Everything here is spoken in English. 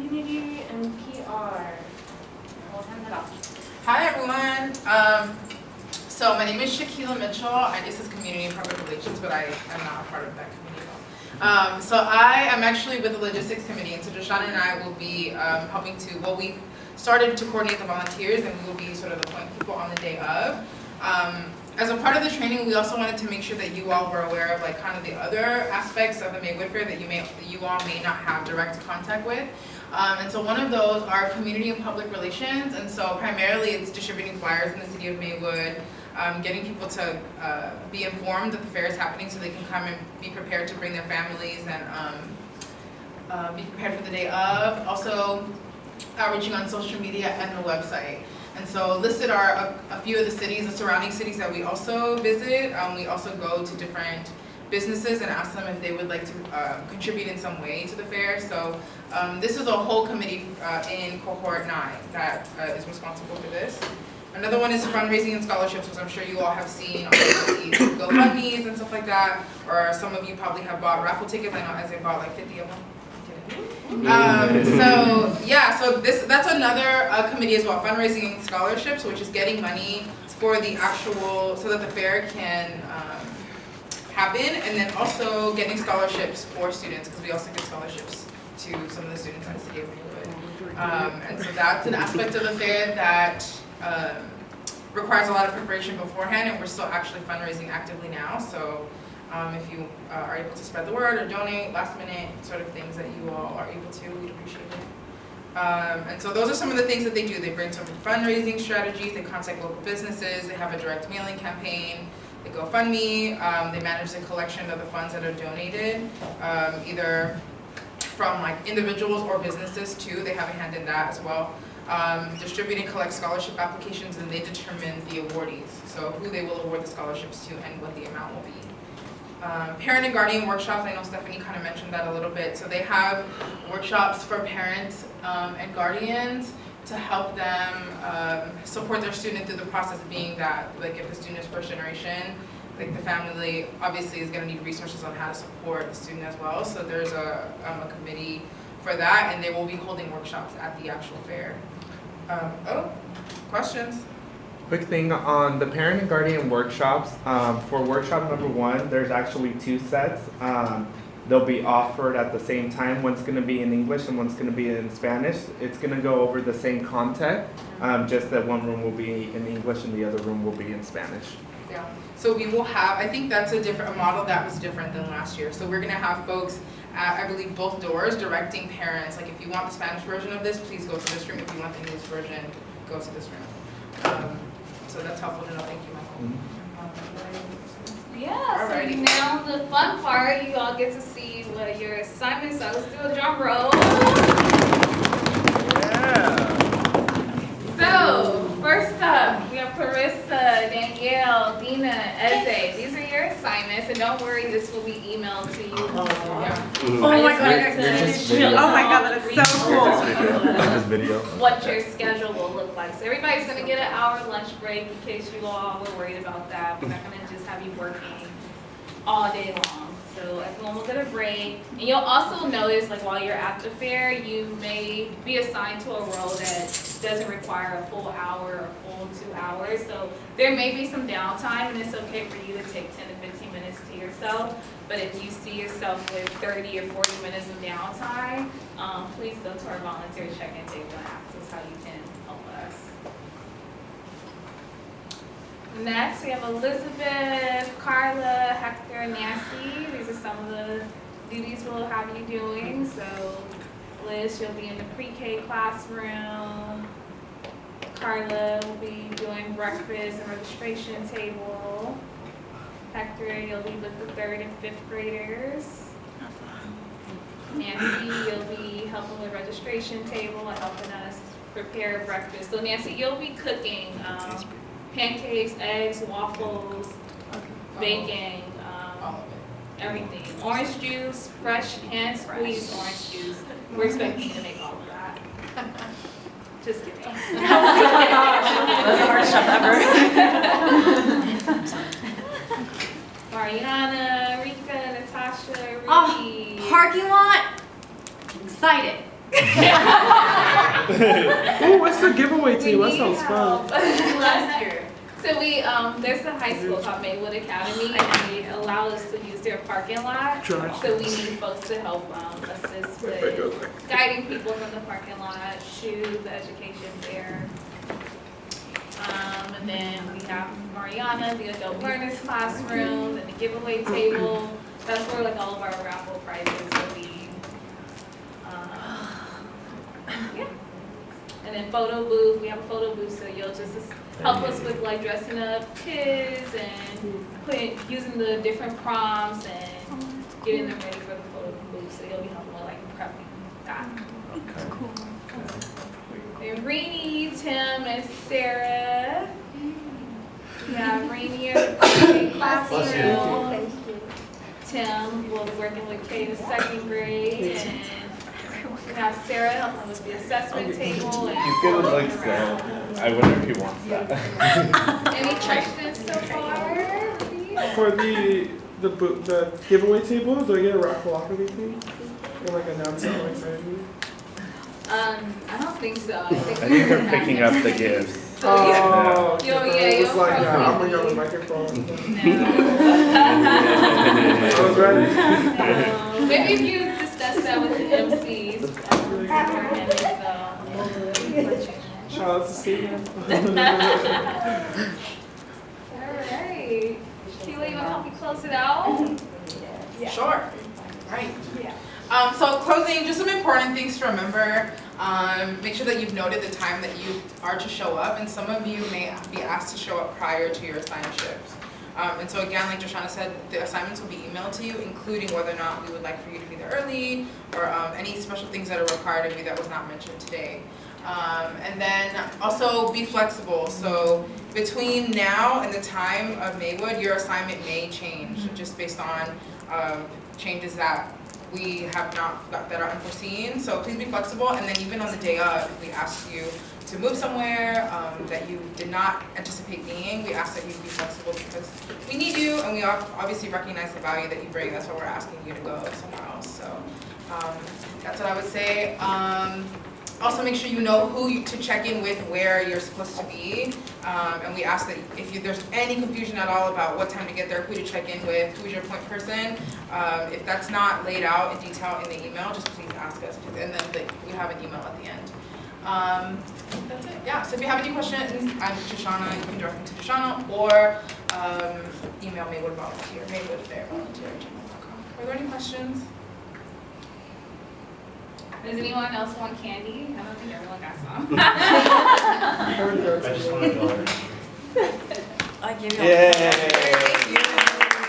Community and PR. We'll hand it off. Hi everyone. So my name is Shaquila Mitchell. This is Community and Public Relations, but I am not a part of that committee. So I am actually with the Logistics Committee, and so Joshana and I will be helping to, well, we started to coordinate the volunteers, and we will be sort of the point people on the day of. As a part of the training, we also wanted to make sure that you all were aware of like kind of the other aspects of the Maywood Fair that you all may not have direct contact with. And so one of those are community and public relations, and so primarily it's distributing flyers in the city of Maywood, getting people to be informed that the fair is happening so they can come and be prepared to bring their families and be prepared for the day of. Also outreaching on social media and the website. And so listed are a few of the cities, the surrounding cities that we also visit. We also go to different businesses and ask them if they would like to contribute in some way to the fair. So this is a whole committee in cohort 9 that is responsible for this. Another one is fundraising and scholarships, which I'm sure you all have seen on the GoFundMes and stuff like that. Or some of you probably have bought raffle tickets. I know Isaiah bought like 50 of them. That's another committee as well, fundraising and scholarships, which is getting money for the actual, so that the fair can happen, and then also getting scholarships for students, because we also give scholarships to some of the students in the city of Maywood. And so that's an aspect of the fair that requires a lot of preparation beforehand, and we're still actually fundraising actively now. So if you are able to spread the word or donate last minute sort of things that you all are able to, we'd appreciate it. And so those are some of the things that they do. They bring some fundraising strategies, they contact local businesses, they have a direct mailing campaign, they GoFundMe, they manage the collection of the funds that are donated, either from like individuals or businesses too. They have a hand in that as well. Distribute and collect scholarship applications, and they determine the awardees, so who they will award the scholarships to and what the amount will be. Parent and guardian workshops, I know Stephanie kind of mentioned that a little bit. So they have workshops for parents and guardians to help them support their student through the process, being that like if the student is first generation, like the family obviously is going to need resources on how to support the student as well. So there's a committee for that, and they will be holding workshops at the actual fair. Questions? Quick thing on the parent and guardian workshops. For workshop number 1, there's actually 2 sets. They'll be offered at the same time. One's going to be in English and one's going to be in Spanish. It's going to go over the same content, just that one room will be in English and the other room will be in Spanish. Yeah. So we will have, I think that's a model that was different than last year. So we're going to have folks at, I believe, both doors directing parents. Like if you want the Spanish version of this, please go to this room. If you want the English version, go to this room. So that's helpful to know. Thank you, Michael. Yeah, so now the fun part, you all get to see what your assignments are. Let's do a drum roll. Yeah. So, first up, we have Clarissa, Danielle, Dina, Eze. These are your assignments, and don't worry, this will be emailed to you. Oh my god, that is so cool. What your schedule will look like. So everybody's going to get an hour lunch break in case you all were worried about that. We're not going to just have you working all day long. So everyone will get a break. And you'll also notice, like while you're at the fair, you may be assigned to a role that doesn't require a full hour or full 2 hours. So there may be some downtime, and it's okay for you to take 10 to 15 minutes to yourself. But if you see yourself with 30 or 40 minutes of downtime, please go to our volunteer check-in table and ask us how you can help us. Next, we have Elizabeth, Carla, Hector, and Nancy. These are some of the duties we'll have you doing. So Liz, you'll be in the pre-K classroom. Carla will be doing breakfast and registration table. Hector, you'll be with the 3rd and 5th graders. Nancy, you'll be helping with registration table and helping us prepare breakfast. So Nancy, you'll be cooking pancakes, eggs, waffles, bacon, everything. Orange juice, fresh hand squeezed orange juice. We're expecting you to make all of that. Just kidding. That's the hardest job ever. Mariana, Rika, Natasha, Ruby. Parking lot. Excited. Oh, what's the giveaway team? That sounds fun. Last year. So we, there's a high school called Maywood Academy, and they allow us to use their parking lot. Trash. So we need folks to help assist with guiding people from the parking lot to the education fair. And then we have Mariana, the adult learners classroom, and the giveaway table. That's where like all of our raffle prizes will be. Yeah. And then photo booth, we have a photo booth, so you'll just help us with like dressing up kids and using the different prompts and getting them ready for the photo booth. So you'll be helping with like prepping that. Okay. Cool. And Rainy, Tim, and Sarah. We have Rainy in the classroom. Thank you. Tim will be working with K in second grade, and we have Sarah helping with the assessment table. And He's gonna look so. I wonder if he wants that. any questions so far? For the giveaway table, do I get a raffle off anything? Or like announce it like Sandy? I don't think so. I think they're picking up the gifts. So, yeah. Oh, Yeah, okay. yeah, It's like, you'll I'm probably- bringing up the microphone. No. I was ready. Maybe if you discuss that with the MCs. Shout out to Steven. Alright. Keela, you wanna help me close it out? Sure. Right. So closing, just some important things to remember. Make sure that you've noted the time that you are to show up, and some of you may be asked to show up prior to your assigned shifts. And so again, like Joshana said, the assignments will be emailed to you, including whether or not we would like for you to be there early, or any special things that are required of you that was not mentioned today. And then also be flexible. So between now and the time of Maywood, your assignment may change just based on changes that we have not, that are unforeseen. So please be flexible. And then even on the day of, if we ask you to move somewhere that you did not anticipate being, we ask that you be flexible because we need you, and we obviously recognize the value that you bring. That's why we're asking you to go somewhere else. So that's what I would say. Also make sure you know who to check in with, where you're supposed to be. And we ask that if there's any confusion at all about what time to get there, who to check in with, who's your point person, if that's not laid out in detail in the email, just please ask us. And then we have an email at the end. That's it, yeah. So if you have any questions, I'm Shoshana, you can direct me to Shoshana, or email Maywood Volunteer, maywoodfairvolunteer@gmail.com. Are there any questions? Does anyone else want candy? I don't think everyone got some. I I just want to go. I give you all. Yay!